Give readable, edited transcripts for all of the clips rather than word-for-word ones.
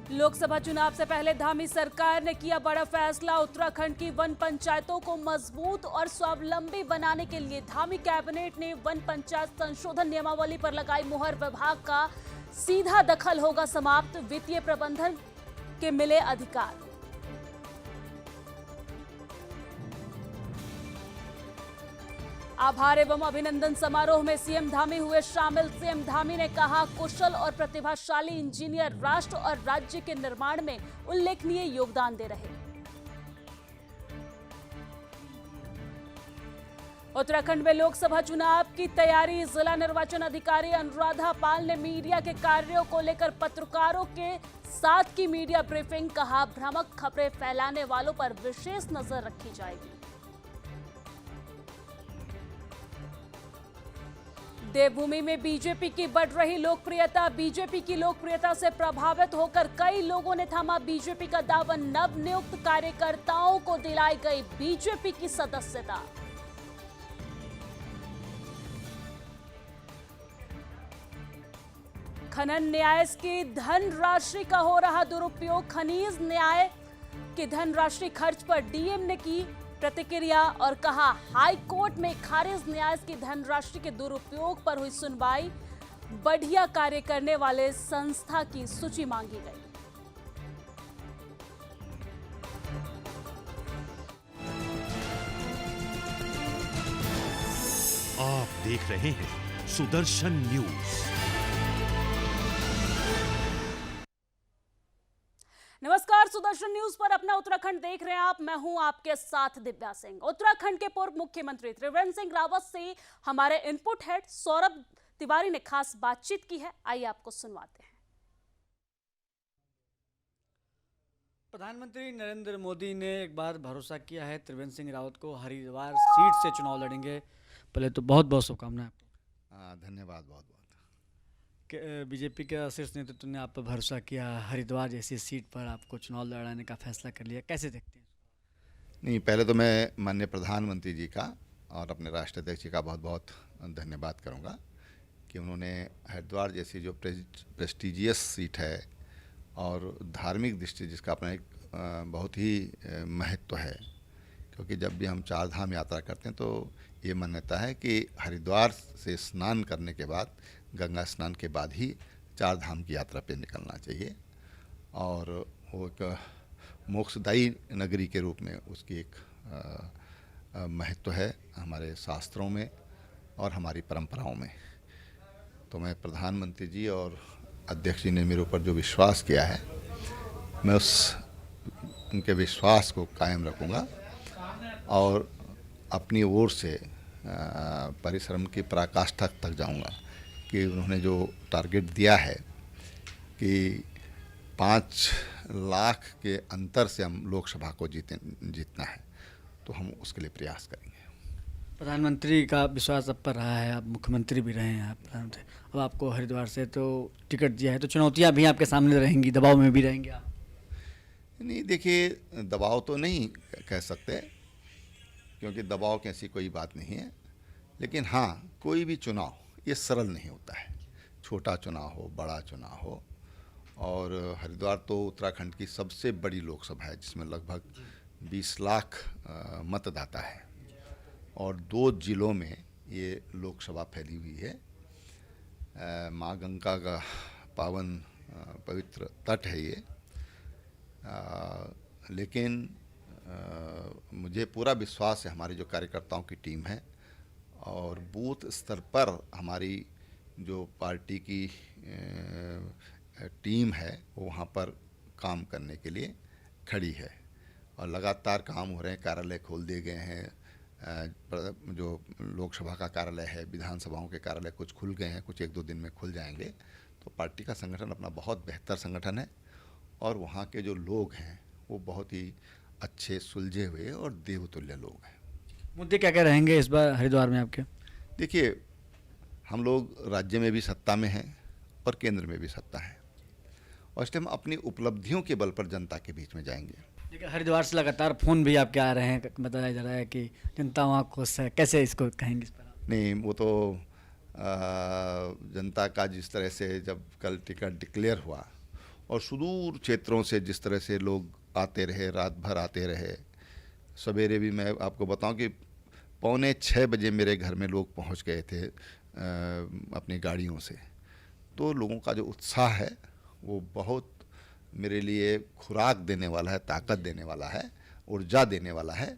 लोकसभा चुनाव से पहले धामी सरकार ने किया बड़ा फैसला। उत्तराखंड की वन पंचायतों को मजबूत और स्वावलंबी बनाने के लिए धामी कैबिनेट ने वन पंचायत संशोधन नियमावली पर लगाई मुहर। विभाग का सीधा दखल होगा समाप्त, वित्तीय प्रबंधन के मिले अधिकार। आभार एवं अभिनंदन समारोह में सीएम धामी हुए शामिल। सीएम धामी ने कहा, कुशल और प्रतिभाशाली इंजीनियर राष्ट्र और राज्य के निर्माण में उल्लेखनीय योगदान दे रहे। उत्तराखंड में लोकसभा चुनाव की तैयारी। जिला निर्वाचन अधिकारी अनुराधा पाल ने मीडिया के कार्यों को लेकर पत्रकारों के साथ की मीडिया ब्रीफिंग। कहा, भ्रामक खबरें फैलाने वालों पर विशेष नजर रखी जाएगी। देवभूमि में बीजेपी की बढ़ रही लोकप्रियता। बीजेपी की लोकप्रियता से प्रभावित होकर कई लोगों ने थामा बीजेपी का दामन। नवनियुक्त कार्यकर्ताओं को दिलाई गई बीजेपी की सदस्यता। खनन न्याय की धनराशि का हो रहा दुरुपयोग। खनिज न्याय की धनराशि खर्च पर डीएम ने की प्रतिक्रिया और कहा, हाई कोर्ट में खारिज न्यास की धनराशि के दुरुपयोग पर हुई सुनवाई। बढ़िया कार्य करने वाले संस्था की सूची मांगी गई। आप देख रहे हैं सुदर्शन न्यूज। नमस्कार, सुदर्शन न्यूज पर अपना उत्तराखंड देख रहे हैं आप। मैं हूं आपके साथ दिव्या सिंह। उत्तराखंड के पूर्व मुख्यमंत्री त्रिवेंद्र सिंह रावत से हमारे इनपुट हेड सौरभ तिवारी ने खास बातचीत की है। आइए आपको सुनवाते हैं। प्रधानमंत्री नरेंद्र मोदी ने एक बार भरोसा किया है त्रिवेंद्र सिंह रावत को हरिद्वार सीट से चुनाव लड़ेंगे। पहले तो बहुत बहुत शुभकामनाएं आपको। धन्यवाद बहुत बहुत। बीजेपी के शीर्ष नेतृत्व ने आप पर भरोसा किया, हरिद्वार जैसी सीट पर आपको चुनाव लड़ाने का फैसला कर लिया, कैसे देखते हैं? नहीं, पहले तो मैं माननीय प्रधानमंत्री जी का और अपने राष्ट्राध्यक्ष जी का बहुत बहुत धन्यवाद करूंगा कि उन्होंने हरिद्वार जैसी जो प्रेस्टिजियस सीट है और धार्मिक दृष्टि जिसका अपना एक बहुत ही महत्व है, क्योंकि जब भी हम चार धाम यात्रा करते हैं तो ये मान्यता है कि हरिद्वार से स्नान करने के बाद, गंगा स्नान के बाद ही चार धाम की यात्रा पे निकलना चाहिए और वो एक मोक्षदायी नगरी के रूप में उसकी एक महत्व है हमारे शास्त्रों में और हमारी परंपराओं में। तो मैं प्रधानमंत्री जी और अध्यक्ष जी ने मेरे ऊपर जो विश्वास किया है, मैं उनके विश्वास को कायम रखूँगा और अपनी ओर से परिश्रम की पराकाष्ठा तक जाऊँगा कि उन्होंने जो टारगेट दिया है कि 5 लाख के अंतर से हम लोकसभा को जीतना है, तो हम उसके लिए प्रयास करेंगे। प्रधानमंत्री का विश्वास आप पर रहा है, आप मुख्यमंत्री भी रहे हैं, आप प्रधानमंत्री, अब आपको हरिद्वार से तो टिकट दिया है, तो चुनौतियां भी आपके सामने रहेंगी, दबाव में भी रहेंगे आप? नहीं, देखिए, दबाव तो नहीं कह सकते क्योंकि दबाव की ऐसी कोई बात नहीं है, लेकिन हाँ, कोई भी चुनाव ये सरल नहीं होता है। छोटा चुनाव हो, बड़ा चुनाव हो, और हरिद्वार तो उत्तराखंड की सबसे बड़ी लोकसभा है जिसमें लगभग 20 लाख मतदाता है और 2 जिलों में ये लोकसभा फैली हुई है। माँ गंगा का पावन पवित्र तट है ये, लेकिन मुझे पूरा विश्वास है हमारी जो कार्यकर्ताओं की टीम है और बूथ स्तर पर हमारी जो पार्टी की टीम है वो वहाँ पर काम करने के लिए खड़ी है और लगातार काम हो रहे हैं। कार्यालय खोल दिए गए हैं, जो लोकसभा का कार्यालय है, विधानसभाओं के कार्यालय कुछ खुल गए हैं, कुछ 1-2 दिन में खुल जाएंगे। तो पार्टी का संगठन अपना बहुत बेहतर संगठन है और वहाँ के जो लोग हैं वो बहुत ही अच्छे, सुलझे हुए और देवतुल्य लोग हैं। मुद्दे क्या क्या रहेंगे इस बार हरिद्वार में आपके? देखिए, हम लोग राज्य में भी सत्ता में हैं और केंद्र में भी सत्ता है और इसलिए हम अपनी उपलब्धियों के बल पर जनता के बीच में जाएंगे। लेकिन हरिद्वार से लगातार फ़ोन भी आपके आ रहे हैं, बताया जा रहा है कि जनता वहाँ खुश है, कैसे इसको कहेंगे इस पर? नहीं, वो तो जनता का जिस तरह से जब कल टिकट डिक्लेयर हुआ और सुदूर क्षेत्रों से जिस तरह से लोग आते रहे, रात भर आते रहे। सवेरे भी मैं आपको बताऊं कि 5:45 बजे मेरे घर में लोग पहुंच गए थे अपनी गाड़ियों से। तो लोगों का जो उत्साह है वो बहुत मेरे लिए खुराक देने वाला है, ताकत देने वाला है, ऊर्जा देने वाला है।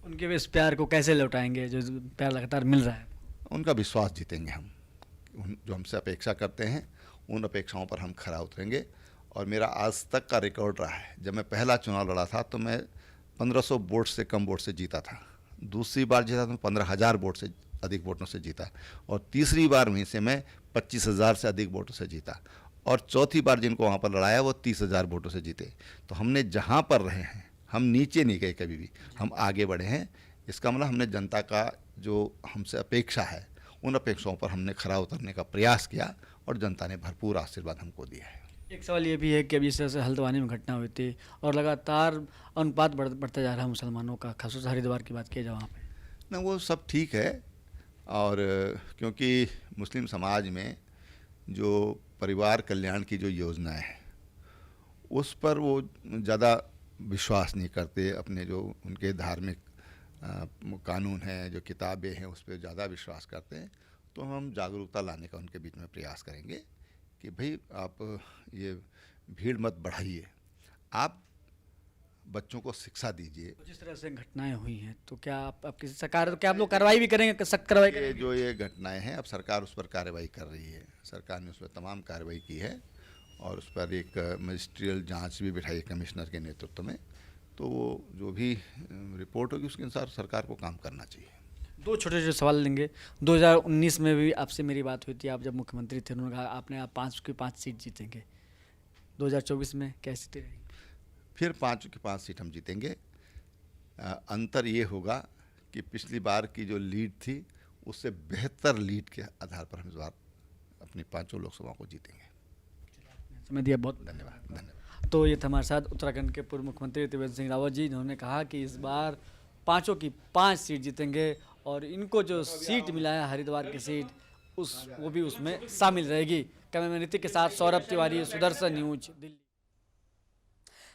उनके इस प्यार को कैसे लौटाएंगे जो प्यार लगातार मिल रहा है? उनका विश्वास जीतेंगे हम। जो हमसे अपेक्षा करते हैं उन अपेक्षाओं पर हम खरा उतरेंगे। और मेरा आज तक का रिकॉर्ड रहा है, जब मैं पहला चुनाव लड़ा था तो मैं 1500 वोट से कम वोट से जीता था। दूसरी बार जीता तो 15,000 वोट से अधिक वोटों से जीता। और तीसरी बार वहीं से मैं 25,000 से अधिक वोटों से जीता। और चौथी बार जिनको वहाँ पर लड़ाया वो 30,000 वोटों से जीते। तो हमने जहाँ पर रहे हैं हम नीचे नहीं गए कभी भी, हम आगे बढ़े हैं। इसका मतलब हमने जनता का जो हमसे अपेक्षा है उन अपेक्षाओं पर हमने खरा उतरने का प्रयास किया और जनता ने भरपूर आशीर्वाद हमको दिया है। एक सवाल ये भी है कि अभी इस तरह से हल्द्वानी में घटना हुई थी और लगातार अनुपात बढ़ता जा रहा है मुसलमानों का, खासतौर से हरिद्वार की बात की जाए वहाँ पे। ना वो सब ठीक है। और क्योंकि मुस्लिम समाज में जो परिवार कल्याण की जो योजनाएं हैं उस पर वो ज़्यादा विश्वास नहीं करते। अपने जो उनके धार्मिक कानून हैं, जो किताबें हैं, उस पर ज़्यादा विश्वास करते हैं। तो हम जागरूकता लाने का उनके बीच में प्रयास करेंगे कि भाई आप ये भीड़ मत बढ़ाइए, आप बच्चों को शिक्षा दीजिए। तो जिस तरह से घटनाएं हुई हैं तो क्या आप किसी सरकार, क्या आप लोग कार्रवाई भी करेंगे, सख्त कार्रवाई ये करेंगे? जो ये घटनाएं हैं अब सरकार उस पर कार्रवाई कर रही है। सरकार ने उस पर तमाम कार्रवाई की है और उस पर एक मजिस्ट्रियल जांच भी बिठाई कमिश्नर के नेतृत्व में। तो वो जो भी रिपोर्ट होगी उसके अनुसार सरकार को काम करना चाहिए। दो छोटे छोटे सवाल लेंगे। 2019 में भी आपसे मेरी बात हुई थी, आप जब मुख्यमंत्री थे, उन्होंने कहा आपने आप 5 की 5 सीट जीतेंगे। 2024 में क्या स्थिति रहेगी? फिर 5 की 5 सीट हम जीतेंगे। अंतर ये होगा कि पिछली बार की जो लीड थी उससे बेहतर लीड के आधार पर हम इस बार अपनी 5 लोकसभाओं को जीतेंगे। समय दिया, बहुत धन्यवाद। धन्यवाद। तो ये था हमारे साथ उत्तराखंड के पूर्व मुख्यमंत्री त्रिवेंद्र सिंह रावत जी, जिन्होंने कहा कि इस बार 5 की 5 सीट जीतेंगे और इनको जो सीट मिला है हरिद्वार की सीट वो भी उसमें शामिल रहेगी। कैमरामैन ऋतिक के साथ सौरभ तिवारी, सुदर्शन न्यूज, दिल्ली।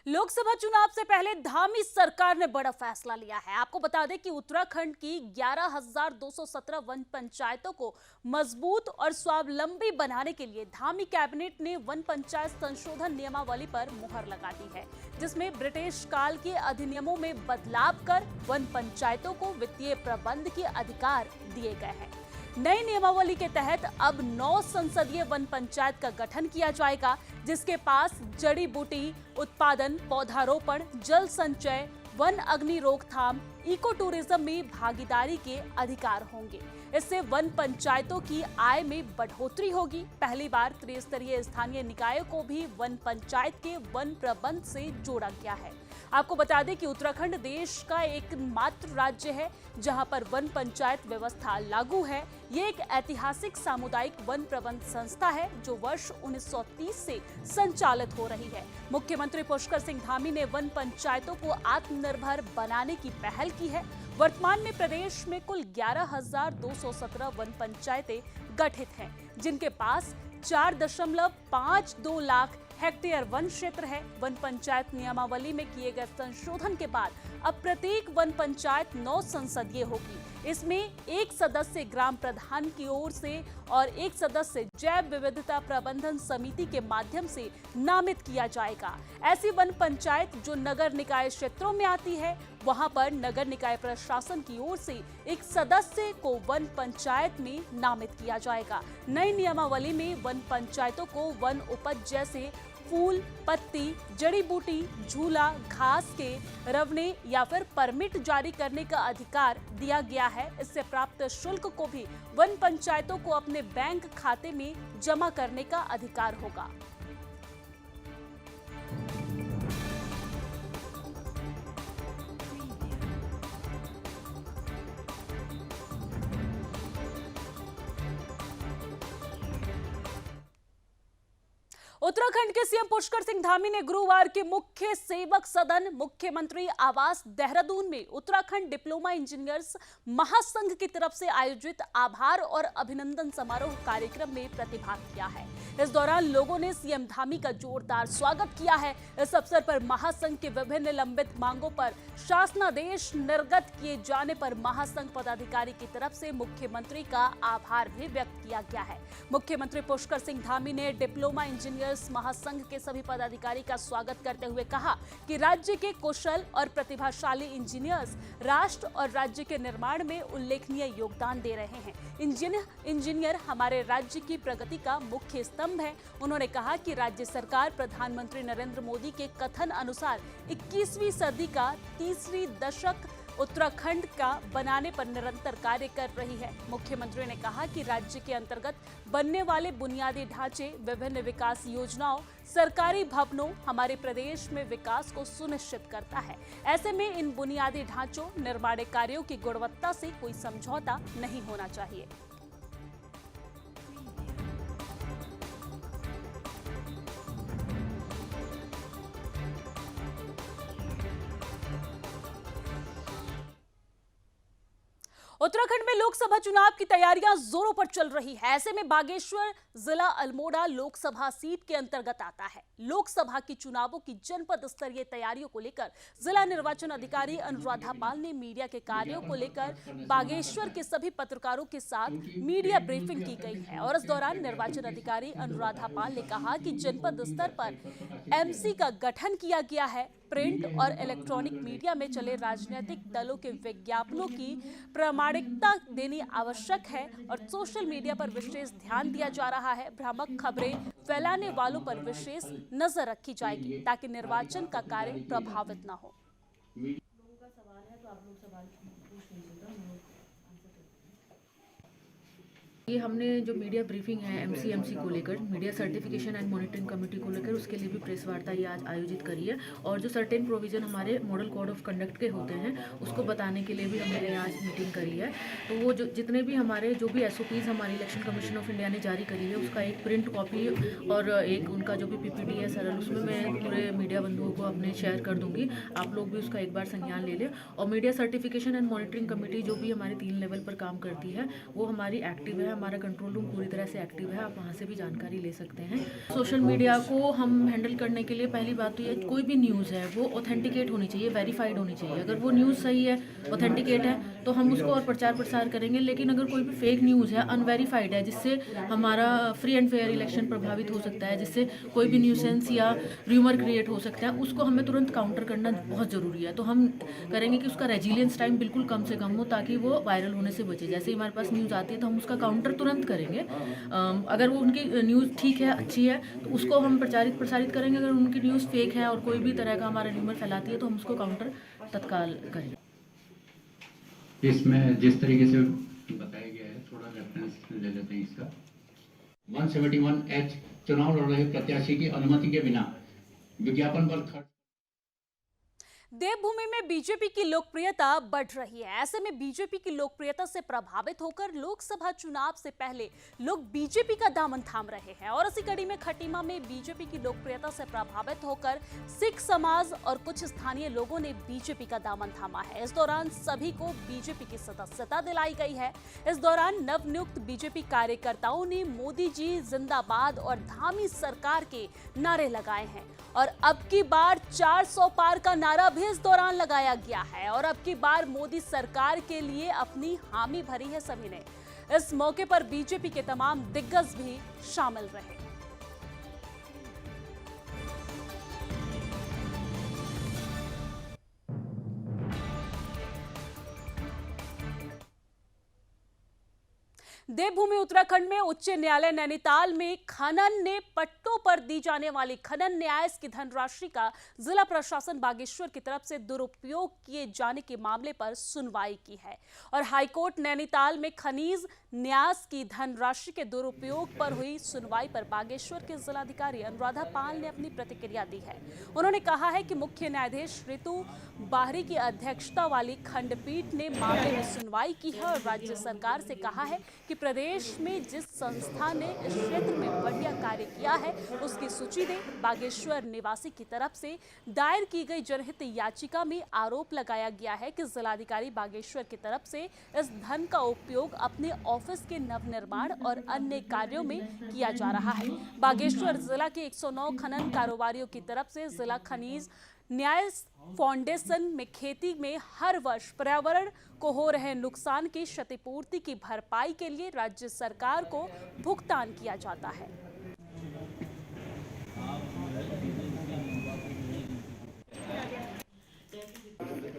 लोकसभा चुनाव से पहले धामी सरकार ने बड़ा फैसला लिया है। आपको बता दें कि उत्तराखंड की 11,217 वन पंचायतों को मजबूत और स्वावलंबी बनाने के लिए धामी कैबिनेट ने वन पंचायत संशोधन नियमावली पर मुहर लगा दी है, जिसमें ब्रिटिश काल के अधिनियमों में बदलाव कर वन पंचायतों को वित्तीय प्रबंध के अधिकार दिए गए हैं। नई नियमावली के तहत अब 9 संसदीय वन पंचायत का गठन किया जाएगा, जिसके पास जड़ी बूटी उत्पादन, पौधारोपण, जल संचय, वन अग्नि रोकथाम, इको टूरिज्म में भागीदारी के अधिकार होंगे। इससे वन पंचायतों की आय में बढ़ोतरी होगी। पहली बार त्रिस्तरीय स्थानीय निकायों को भी वन पंचायत के वन प्रबंध से जोड़ा गया है। आपको बता दें कि उत्तराखंड देश का एकमात्र राज्य है जहां पर वन पंचायत व्यवस्था लागू है। ये एक ऐतिहासिक सामुदायिक वन प्रबंध संस्था है जो वर्ष 1930 से संचालित हो रही है। मुख्यमंत्री पुष्कर सिंह धामी ने वन पंचायतों को आत्मनिर्भर बनाने की पहल की है। वर्तमान में प्रदेश में कुल 11,217 वन पंचायतें गठित हैं, जिनके पास 4.52 लाख हेक्टेयर वन क्षेत्र है। वन पंचायत नियमावली में किए गए संशोधन के बाद अब प्रत्येक वन पंचायत 9 संसदीय होगी। इसमें एक सदस्य ग्राम प्रधान की ओर से और एक सदस्य जैव विविधता प्रबंधन समिति के माध्यम से नामित किया जाएगा। ऐसी वन पंचायत जो नगर निकाय क्षेत्रों में आती है, वहां पर नगर निकाय प्रशासन की ओर से एक सदस्य को वन पंचायत में नामित किया जाएगा। नई नियमावली में वन पंचायतों को वन उपज जैसे फूल, पत्ती, जड़ी बूटी, झूला, घास के रवने या फिर परमिट जारी करने का अधिकार दिया गया है। इससे प्राप्त शुल्क को भी वन पंचायतों को अपने बैंक खाते में जमा करने का अधिकार होगा। उत्तराखंड के सीएम पुष्कर सिंह धामी ने गुरुवार के मुख्य सेवक सदन मुख्यमंत्री आवास देहरादून में उत्तराखंड डिप्लोमा इंजीनियर्स महासंघ की तरफ से आयोजित आभार और अभिनंदन समारोह कार्यक्रम में प्रतिभाग किया है। इस दौरान लोगों ने सीएम धामी का जोरदार स्वागत किया है। इस अवसर पर महासंघ के विभिन्न लंबित मांगों पर शासनादेश निर्गत किए जाने पर महासंघ पदाधिकारी की तरफ से मुख्यमंत्री का आभार भी व्यक्त किया गया है। मुख्यमंत्री पुष्कर सिंह धामी ने डिप्लोमा इंजीनियर्स महासंघ के सभी पदाधिकारी का स्वागत करते हुए कहा कि राज्य के कुशल और प्रतिभाशाली इंजीनियर्स राष्ट्र और राज्य के निर्माण में उल्लेखनीय योगदान दे रहे हैं। इंजीनियर हमारे राज्य की प्रगति का मुख्य स्तंभ है। उन्होंने कहा कि राज्य सरकार प्रधानमंत्री नरेंद्र मोदी के कथन अनुसार 21वीं सदी का तीसरी दशक उत्तराखंड का बनाने पर निरंतर कार्य कर रही है। मुख्यमंत्री ने कहा कि राज्य के अंतर्गत बनने वाले बुनियादी ढांचे, विभिन्न विकास योजनाओं, सरकारी भवनों हमारे प्रदेश में विकास को सुनिश्चित करता है। ऐसे में इन बुनियादी ढांचों, निर्माण कार्यों की गुणवत्ता से कोई समझौता नहीं होना चाहिए। उत्तराखंड में लोकसभा चुनाव की तैयारियां जोरों पर चल रही है। ऐसे में बागेश्वर जिला अल्मोड़ा लोकसभा सीट के अंतर्गत आता है। लोकसभा की चुनावों की जनपद स्तरीय तैयारियों को लेकर जिला निर्वाचन अधिकारी अनुराधा पाल ने मीडिया के कार्यों को लेकर बागेश्वर के सभी पत्रकारों के साथ मीडिया ब्रीफिंग की गई है। और इस दौरान निर्वाचन अधिकारी अनुराधा पाल ने कहा कि जनपद स्तर पर एमसी का गठन किया गया है। प्रिंट और इलेक्ट्रॉनिक मीडिया में चले राजनीतिक दलों के विज्ञापनों की प्रामाणिकता देनी आवश्यक है और सोशल मीडिया पर विशेष ध्यान दिया जा रहा है। भ्रामक खबरें फैलाने वालों पर विशेष नजर रखी जाएगी ताकि निर्वाचन का कार्य प्रभावित न हो। लोगों का सवाल है तो आप लोग सवाल पूछ लीजिएगा। ये हमने जो मीडिया ब्रीफिंग है एमसी को लेकर, media certification and monitoring committee को लेकर, उसके लिए भी प्रेस वार्ता ये आज आयोजित करी है। और जो सर्टेन प्रोविजन हमारे मॉडल कोड ऑफ कंडक्ट के होते हैं उसको बताने के लिए भी हमने आज मीटिंग करी है। तो वो जो जितने भी हमारे जो भी SOPs हमारी इलेक्शन कमीशन ऑफ इंडिया ने जारी करी है उसका एक प्रिंट कॉपी और एक उनका जो भी PPT है सरल, उसमें मैं पूरे मीडिया बंधुओं को अपने शेयर कर दूंगी। आप लोग भी उसका एक बार संज्ञान ले लें। और media certification and monitoring committee जो भी हमारी 3 लेवल पर काम करती है वो हमारी एक्टिव है। हमारा कंट्रोल रूम पूरी तरह से एक्टिव है, आप वहाँ से भी जानकारी ले सकते हैं। सोशल मीडिया को हम हैंडल करने के लिए पहली बात तो ये, कोई भी न्यूज़ है वो ऑथेंटिकेट होनी चाहिए, वेरीफाइड होनी चाहिए। अगर वो न्यूज़ सही है, ऑथेंटिकेट है तो हम उसको और प्रचार प्रसार करेंगे। लेकिन अगर कोई भी फेक न्यूज़ है, अनवेरीफाइड है, जिससे हमारा फ्री एंड फेयर इलेक्शन प्रभावित हो सकता है, जिससे कोई भी न्यूसेंस या र्यूमर क्रिएट हो सकता है, उसको हमें तुरंत काउंटर करना बहुत ज़रूरी है। तो हम करेंगे कि उसका रेजिलियंस टाइम बिल्कुल कम से कम हो ताकि वो वायरल होने से बचे। जैसे ही हमारे पास न्यूज़ आती है तो हम उसका काउंटर तुरंत करेंगे। अगर वो उनकी न्यूज़ ठीक है, अच्छी है, तो उसको हम प्रसारित करेंगे। अगर उनकी न्यूज़ फेक है और कोई भी तरह का हमारा र्यूमर फैलाती है तो हम उसको काउंटर तत्काल करेंगे। इसमें जिस तरीके से बताया गया है, थोड़ा रेफरेंस ले लेते हैं इसका। 171H चुनाव लड़ रहे प्रत्याशी की अनुमति के बिना विज्ञापन पर खर्च। देवभूमि में बीजेपी की लोकप्रियता बढ़ रही है। ऐसे में बीजेपी की लोकप्रियता से प्रभावित होकर लोकसभा चुनाव से पहले लोग बीजेपी का दामन थाम रहे हैं। और इसी कड़ी में खटीमा में बीजेपी की लोकप्रियता से प्रभावित होकर सिख समाज और कुछ स्थानीय लोगों ने बीजेपी का दामन थामा है। इस दौरान सभी को बीजेपी की सदस्यता दिलाई गई है। इस दौरान नवनियुक्त बीजेपी कार्यकर्ताओं ने मोदी जी जिंदाबाद और धामी सरकार के नारे लगाए हैं। और अब की बार 400 पार का नारा भी इस दौरान लगाया गया है। और अब की बार मोदी सरकार के लिए अपनी हामी भरी है सभी ने। इस मौके पर बीजेपी के तमाम दिग्गज भी शामिल रहे। देवभूमि उत्तराखंड में उच्च न्यायालय नैनीताल में खनन ने पट्टों पर दी जाने वाली खनन न्यास की धनराशि का जिला प्रशासन बागेश्वर की तरफ से दुरुपयोग किए जाने के मामले पर सुनवाई की है। और हाईकोर्ट नैनीताल में खनिज न्यास की धनराशि के दुरुपयोग पर हुई सुनवाई पर बागेश्वर के जिलाधिकारी अनुराधा पाल ने अपनी प्रतिक्रिया दी है। उन्होंने कहा है कि मुख्य न्यायाधीश ऋतु बाहरी की अध्यक्षता वाली खंडपीठ ने मामले में सुनवाई की है और राज्य सरकार से कहा है कि प्रदेश में जिस संस्था ने इस क्षेत्र में बढ़िया कार्य किया है उसकी सूची दें। बागेश्वर निवासी की तरफ से दायर की गई जनहित याचिका में आरोप लगाया गया है कि जिलाधिकारी बागेश्वर की तरफ से इस धन का उपयोग अपने ऑफिस के नवनिर्माण और अन्य कार्यों में किया जा रहा है। बागेश्वर जिला के 109 खनन कारोबारियों की तरफ से जिला खनिज न्याय फाउंडेशन में खेती में हर वर्ष पर्यावरण को हो रहे नुकसान की क्षतिपूर्ति की भरपाई के लिए राज्य सरकार को भुगतान किया जाता है।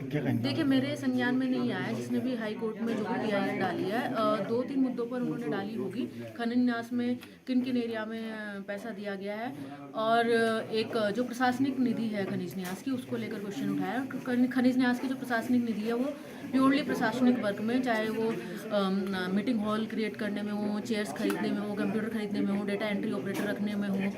देखिए, मेरे संज्ञान में नहीं आया। जिसने भी हाई कोर्ट में जो भी PIL डाली है, 2-3 मुद्दों पर उन्होंने डाली होगी। खनन न्यास में किन किन एरिया में पैसा दिया गया है और एक जो प्रशासनिक निधि है खनिज न्यास की, उसको लेकर क्वेश्चन उठाया। खनिज न्यास की जो प्रशासनिक निधि है वो प्योरली प्रशासनिक वर्क में, चाहे वो मीटिंग हॉल क्रिएट करने में हो, चेयर्स खरीदने में हो, कंप्यूटर खरीदने में हो, डेटा एंट्री ऑपरेटर रखने में हो,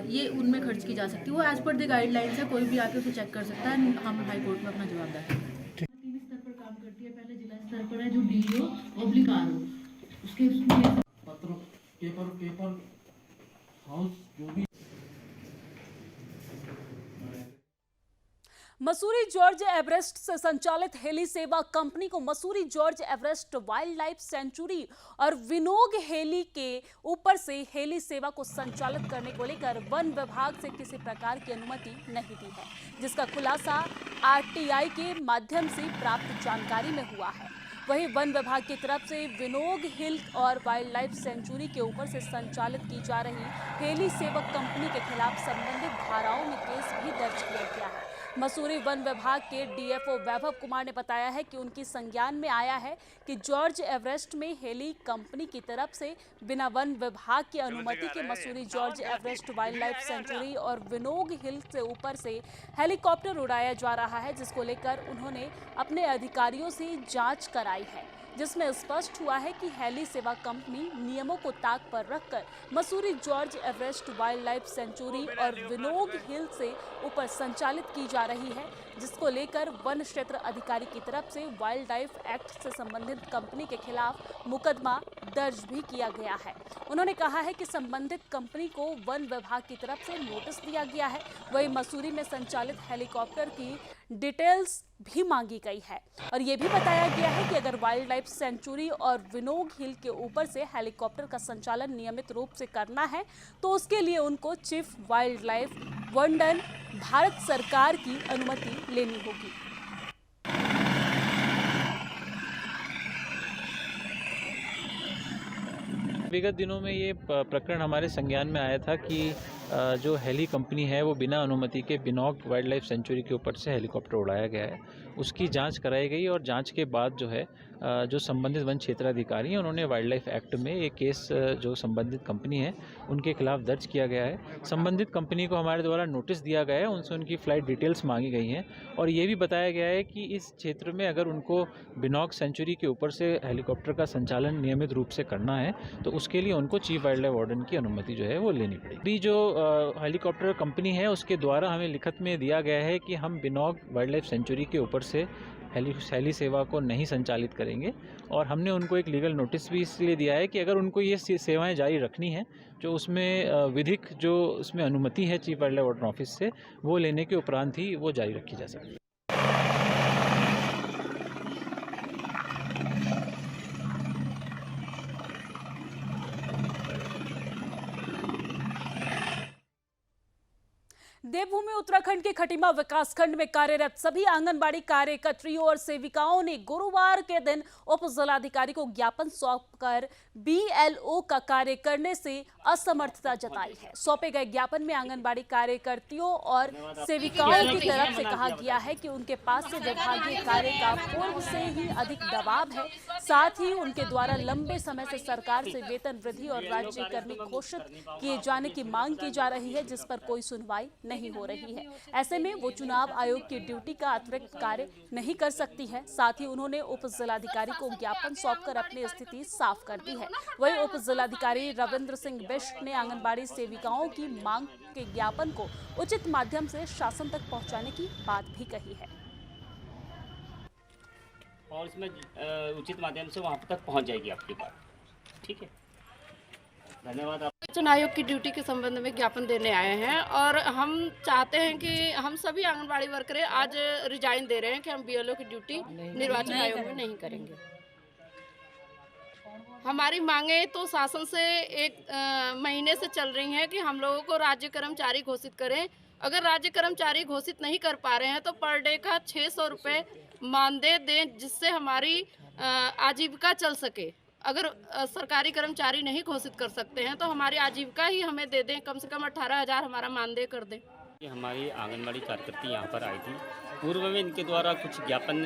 ये उनमें खर्च की जा सकती है। वो एज पर द गाइडलाइंस है, कोई भी आके उसे चेक कर सकता है। हम हाई कोर्ट में अपना जवाब देंगे। 3 स्तर पर काम करती है। पहले जिला स्तर पर है जो DO ऑब्लिक RO, उसके पत्र पेपर हाउस जो भी मसूरी जॉर्ज एवरेस्ट से संचालित हेली सेवा कंपनी को Mussoorie George Everest wild life sanctuary और विनोग हेली के ऊपर से हेली सेवा को संचालित करने को लेकर वन विभाग से किसी प्रकार की अनुमति नहीं दी है, जिसका खुलासा RTI के माध्यम से प्राप्त जानकारी में हुआ है। वहीं वन विभाग की तरफ से विनोग हिल और वाइल्ड लाइफ सेंचुरी के ऊपर से संचालित की जा रही हेली सेवक कंपनी के खिलाफ संबंधित धाराओं में केस भी दर्ज किया गया है। मसूरी वन विभाग के DFO वैभव कुमार ने बताया है कि उनकी संज्ञान में आया है कि जॉर्ज एवरेस्ट में हेली कंपनी की तरफ से बिना वन विभाग की अनुमति के Mussoorie George Everest wild life sanctuary और विनोग हिल से ऊपर से हेलीकॉप्टर उड़ाया जा रहा है, जिसको लेकर उन्होंने अपने अधिकारियों से जांच कराई है, जिसमें स्पष्ट हुआ है कि हेली सेवा कंपनी नियमों को ताक पर रखकर Mussoorie George Everest wild life sanctuary और विनोग हिल से ऊपर संचालित की जा रही है, जिसको लेकर वन क्षेत्र अधिकारी की तरफ से वाइल्ड लाइफ एक्ट से संबंधित कंपनी के खिलाफ मुकदमा दर्ज भी किया गया है। उन्होंने कहा है कि संबंधित कंपनी को वन विभाग की तरफ से नोटिस दिया गया है। वहीं मसूरी में संचालित हेलीकॉप्टर की डिटेल्स भी मांगी गई है और ये भी बताया गया है कि अगर वाइल्ड लाइफ सेंचुरी और विनोग हिल के ऊपर से हेलीकॉप्टर का संचालन नियमित रूप से करना है तो उसके लिए उनको chief wild life warden Bharat सरकार की अनुमति लेनी होगी। विगत दिनों में ये प्रकरण हमारे संज्ञान में आया था कि जो हेली कंपनी है वो बिना अनुमति के विनोग वाइल्ड लाइफ सेंचुरी के ऊपर से हेलीकॉप्टर उड़ाया गया है। उसकी जांच कराई गई और जांच के बाद जो है जो संबंधित वन क्षेत्राधिकारी हैं उन्होंने वाइल्ड लाइफ एक्ट में एक केस जो संबंधित कंपनी है उनके खिलाफ दर्ज किया गया है। संबंधित कंपनी को हमारे द्वारा नोटिस दिया गया है, उनसे उनकी फ़्लाइट डिटेल्स मांगी गई हैं और ये भी बताया गया है कि इस क्षेत्र में अगर उनको विनोग सेंचुरी के ऊपर से हेलीकॉप्टर का संचालन नियमित रूप से करना है तो उसके लिए उनको चीफ वाइल्ड लाइफ वार्डन की अनुमति जो है वो लेनी पड़ेगी। जो हेलीकॉप्टर कंपनी है उसके द्वारा हमें लिखित में दिया गया है कि हम विनोग वाइल्ड लाइफ सेंचुरी के ऊपर से हेली सेवा को नहीं संचालित करेंगे और हमने उनको एक लीगल नोटिस भी इसलिए दिया है कि अगर उनको ये सेवाएं जारी रखनी है जो उसमें विधिक जो उसमें अनुमति है chief wild life warden office से वो लेने के उपरांत ही वो जारी रखी जा सकती है। देवभूमि उत्तराखंड के खटीमा विकासखंड में कार्यरत सभी आंगनबाड़ी कार्यकर्त्रियों और सेविकाओं ने गुरुवार के दिन उप जिलाधिकारी को ज्ञापन सौंपकर BLO का कार्य करने से असमर्थता जताई है। सौंपे गए ज्ञापन में आंगनबाड़ी कार्यकर्तियों और सेविकाओं की तरफ से कहा गया है कि उनके पास से विभागीय कार्य का पूर्व से ही अधिक दबाव है, साथ ही उनके द्वारा लंबे समय से सरकार से वेतन वृद्धि और राज्य कर्मी घोषित किए जाने की मांग की जा रही है, जिस पर कोई सुनवाई नहीं हो रही है। ऐसे में वो चुनाव आयोग की ड्यूटी का अतिरिक्त कार्य नहीं कर सकती है। साथ ही उन्होंने उप जिलाधिकारी को ज्ञापन सौंपकर अपनी स्थिति साफ कर दी है। वहीं उप जिलाधिकारी रविंद्र सिंह बिष्ट ने आंगनबाड़ी सेविकाओं की मांग के ज्ञापन को उचित माध्यम से शासन तक पहुंचाने की बात भी कही है और इसमें उचित माध्यम से वहां तक पहुंच जाएगी आपकी बात। ठीक है, धन्यवाद। आप चुनाव आयोग की ड्यूटी के संबंध में ज्ञापन देने आए हैं और हम चाहते हैं कि हम सभी आंगनबाड़ी वर्करें आज रिजाइन दे रहे हैं कि हम बीएलओ की ड्यूटी निर्वाचन आयोग में नहीं करेंगे। हमारी मांगे तो शासन से एक महीने से चल रही हैं कि हम लोगों को राज्य कर्मचारी घोषित करें। अगर राज्य कर्मचारी घोषित नहीं कर पा रहे हैं तो पर डे का 600 रुपये मानदेय दें, जिससे हमारी आजीविका चल सके। अगर सरकारी कर्मचारी नहीं घोषित कर सकते हैं तो हमारी आजीविका ही हमें दे दें, कम से कम 18,000 हमारा मानदेय कर दें। हमारी आंगनबाड़ी कार्यकर्ती यहाँ पर आई थी। पूर्व में इनके द्वारा कुछ ज्ञापन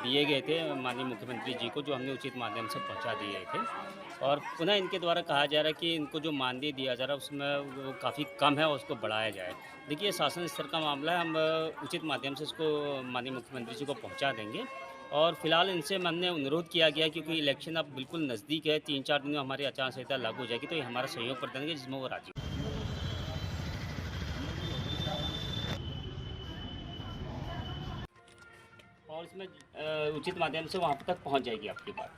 दिए गए थे माननीय मुख्यमंत्री जी को, जो हमने उचित माध्यम से पहुँचा दिए थे। और पुनः इनके द्वारा कहा जा रहा है कि इनको जो मानदेय दिया जा रहा है उसमें वो काफ़ी कम है, उसको बढ़ाया जाए। देखिए, शासन स्तर का मामला है, हम उचित माध्यम से इसको माननीय मुख्यमंत्री जी को पहुँचा देंगे। और फिलहाल इनसे हमने अनुरोध किया गया क्योंकि इलेक्शन अब बिल्कुल नज़दीक है, 3-4 दिन में हमारी आचार संहिता लागू हो जाएगी, तो ये हमारा सहयोग कर देंगे जिसमें वो राजी। और इसमें उचित माध्यम से वहाँ तक पहुँच जाएगी आपकी बात।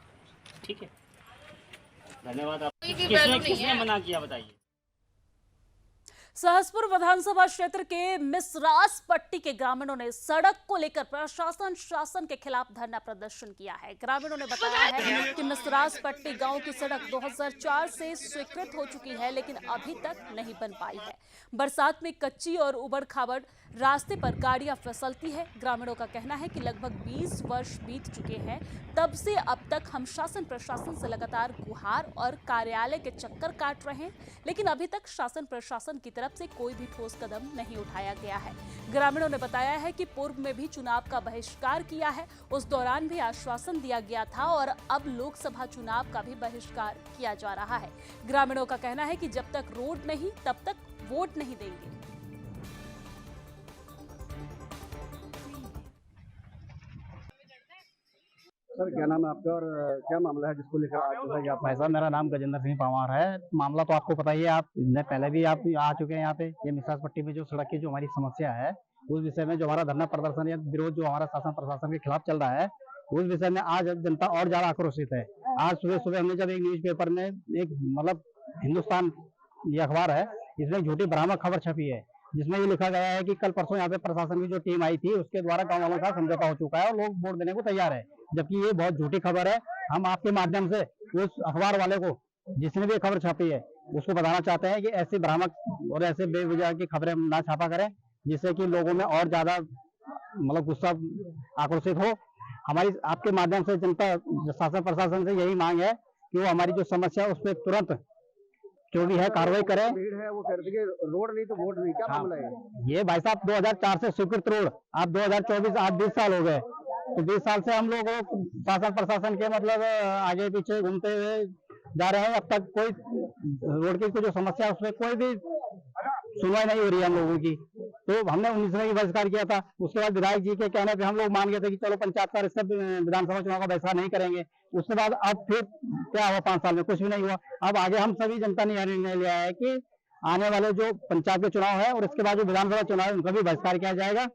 ठीक है, धन्यवाद। आप किसने मना किया बताइए? सहसपुर विधानसभा क्षेत्र के मिसरास पट्टी के ग्रामीणों ने सड़क को लेकर प्रशासन शासन के खिलाफ धरना प्रदर्शन किया है। ग्रामीणों ने बताया है कि मिसरास पट्टी गांव की सड़क 2004 से स्वीकृत हो चुकी है, लेकिन अभी तक नहीं बन पाई है। बरसात में कच्ची और उबड़ खाबड़ रास्ते पर गाड़ियां फिसलती है। ग्रामीणों का कहना है कि लगभग 20 वर्ष बीत चुके हैं, तब से अब तक हम शासन प्रशासन से लगातार गुहार और कार्यालय के चक्कर काट रहे हैं, लेकिन अभी तक शासन प्रशासन की तरफ से कोई भी ठोस कदम नहीं उठाया गया है। ग्रामीणों ने बताया है कि पूर्व में भी चुनाव का बहिष्कार किया है, उस दौरान भी आश्वासन दिया गया था और अब लोकसभा चुनाव का भी बहिष्कार किया जा रहा है। ग्रामीणों का कहना है कि जब तक रोड नहीं तब तक वोट नहीं देंगे। सर, क्या नाम है आपका और क्या मामला है जिसको लेकर आज जो है आप? भाई साहब, मेरा नाम गजेंद्र सिंह पंवार है। मामला तो आपको पता ही है, आप पहले भी आप आ चुके हैं यहाँ पे। ये मिसरास पट्टी में जो सड़क की जो हमारी समस्या है, उस विषय में जो हमारा धरना प्रदर्शन या विरोध जो हमारा शासन प्रशासन के खिलाफ चल रहा है, उस विषय में आज जनता और ज्यादा आक्रोशित है। आज सुबह सुबह हमने जब एक न्यूज़पेपर में एक मतलब हिंदुस्तान ये अखबार है, इसमें झूठी भ्रामक खबर छपी है, जिसमें ये लिखा गया है कि कल परसों यहाँ पे प्रशासन की जो टीम आई थी उसके द्वारा गाँव वालों का समझौता हो चुका है और लोग वोट देने को तैयार है, जबकि ये बहुत झूठी खबर है। हम आपके माध्यम से उस अखबार वाले को, जिसने भी खबर छापी है, उसको बताना चाहते हैं कि ऐसी भ्रामक और ऐसे बेवजह की खबरें ना छापा करें, जिससे कि लोगों में और ज्यादा मतलब गुस्सा आक्रोशित हो। हमारी आपके माध्यम से जनता शासन प्रशासन से यही मांग है कि वो हमारी जो समस्या है उस पर तुरंत जो भी है कार्रवाई करें। वो कह रहे थे रोड नहीं तो वोट नहीं, क्या मामला है ये? भाई साहब, 2004 से स्वीकृत रोड, आप 2024 आज 20 साल हो गए, तो 20 साल से हम लोग शासन प्रशासन के मतलब आगे पीछे घूमते हुए जा रहे हैं। अब तक कोई रोड की जो समस्या है उसमें कोई भी सुनवाई नहीं हो रही है हम लोगों की। तो हमने 19 में बहिष्कार किया था, उसके बाद विधायक जी के कहने पे हम लोग मान गए थे कि चलो पंचायत का इससे विधानसभा चुनाव का बहिष्कार नहीं करेंगे। उसके बाद अब फिर क्या हुआ, 5 साल में कुछ भी नहीं हुआ। अब आगे हम सभी जनता ने निर्णय लिया है कि आने वाले जो पंचायत के चुनाव है और इसके बाद जो विधानसभा चुनाव है उनका भी बहिष्कार किया जाएगा।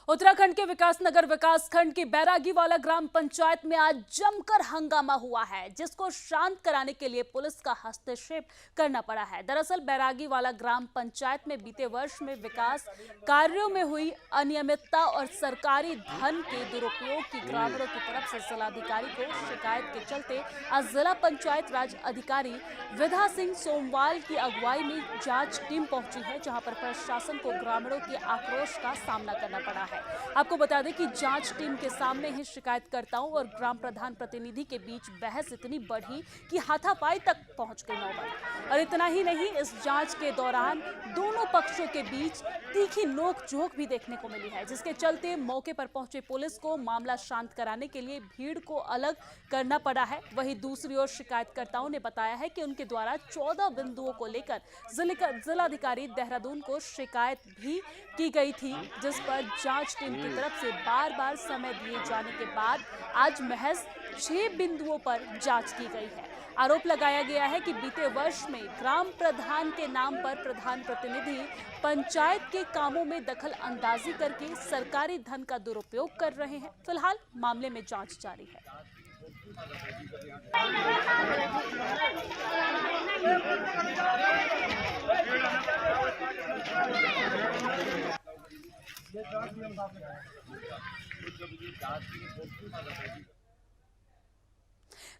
उत्तराखंड के विकासनगर विकासखंड की बैरागीवाला ग्राम पंचायत में आज जमकर हंगामा हुआ है, जिसको शांत कराने के लिए पुलिस का हस्तक्षेप करना पड़ा है। दरअसल बैरागीवाला ग्राम पंचायत में बीते वर्ष में विकास कार्यों में हुई अनियमितता और सरकारी धन के दुरुपयोग की ग्रामीणों की तरफ से जिलाधिकारी को शिकायत के चलते आज जिला पंचायत राज अधिकारी विधा सिंह सोमवाल की अगुवाई में जांच टीम पहुंची है, जहां पर प्रशासन को ग्रामीणों के आक्रोश का सामना करना पड़ा है। आपको बता दें कि जांच टीम के सामने ही शिकायतकर्ताओं और ग्राम प्रधान प्रतिनिधि के बीच बहस इतनी बढ़ी कि हाथापाई तक पहुंच गई नौबत। और इतना ही नहीं, इस जांच के दौरान दोनों पक्षों के बीच तीखी नोक-झोंक भी देखने को मिली है, जिसके चलते मौके पर पहुंचे पुलिस को मामला शांत कराने के लिए भीड़ को अलग करना पड़ा है। वहीं दूसरी ओर शिकायतकर्ताओं ने बताया है कि उनके द्वारा 14 बिंदुओं को लेकर जिलाधिकारी देहरादून को शिकायत भी की गई थी, जिस पर जांच टीम की तरफ से बार-बार समय दिए जाने के बाद आज महज 6 बिंदुओं पर जांच की गई है। आरोप लगाया गया है कि बीते वर्ष में ग्राम प्रधान के नाम पर प्रधान प्रतिनिधि पंचायत के कामों में दखल अंदाजी करके सरकारी धन का दुरुपयोग कर रहे हैं। फिलहाल मामले में जांच जारी है।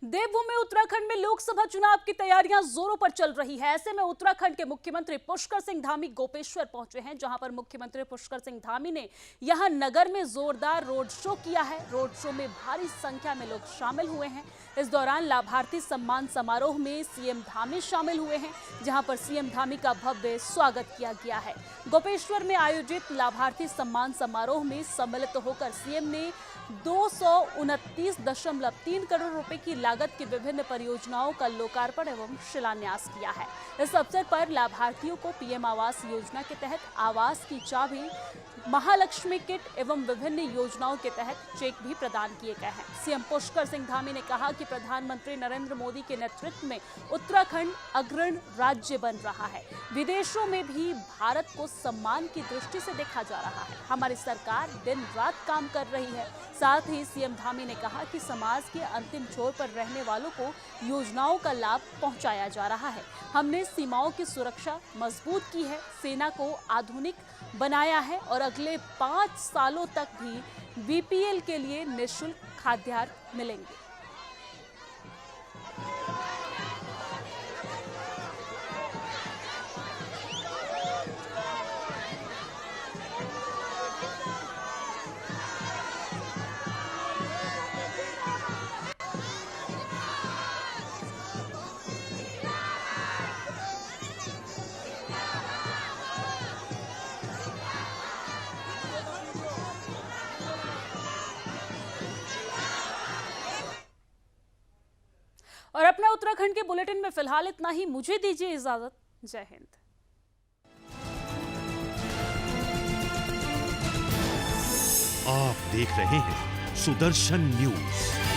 देवभूमि उत्तराखंड में लोकसभा चुनाव की तैयारियां जोरों पर चल रही है। ऐसे में उत्तराखंड के मुख्यमंत्री पुष्कर सिंह धामी गोपेश्वर पहुंचे हैं, जहां पर मुख्यमंत्री पुष्कर सिंह धामी ने यहां नगर में जोरदार रोड शो किया है। रोड शो में भारी संख्या में लोग शामिल हुए हैं। इस दौरान लाभार्थी सम्मान समारोह में सीएम धामी शामिल हुए हैं, जहां पर सीएम धामी का भव्य स्वागत किया गया है। गोपेश्वर में आयोजित लाभार्थी सम्मान समारोह में सम्मिलित होकर सीएम ने 229.3 करोड़ रुपए की लागत की विभिन्न परियोजनाओं का लोकार्पण एवं शिलान्यास किया है। इस अवसर पर लाभार्थियों को पीएम आवास योजना के तहत आवास की चाबी, महालक्ष्मी किट एवं विभिन्न योजनाओं के तहत चेक भी प्रदान किए गए हैं। सीएम पुष्कर सिंह धामी ने कहा कि प्रधानमंत्री नरेंद्र मोदी के नेतृत्व में उत्तराखंड अग्रणी राज्य बन रहा है। विदेशों में भी भारत को सम्मान की दृष्टि से देखा जा रहा है। हमारी सरकार दिन रात काम कर रही है। साथ ही सीएम धामी ने कहा कि समाज के अंतिम छोर पर रहने वालों को योजनाओं का लाभ पहुंचाया जा रहा है। हमने सीमाओं की सुरक्षा मजबूत की है, सेना को आधुनिक बनाया है और अगले 5 सालों तक भी बीपीएल के लिए निःशुल्क खाद्यान्न मिलेंगे। और अपना उत्तराखंड के बुलेटिन में फिलहाल इतना ही। मुझे दीजिए इजाजत। जय हिंद। आप देख रहे हैं सुदर्शन न्यूज।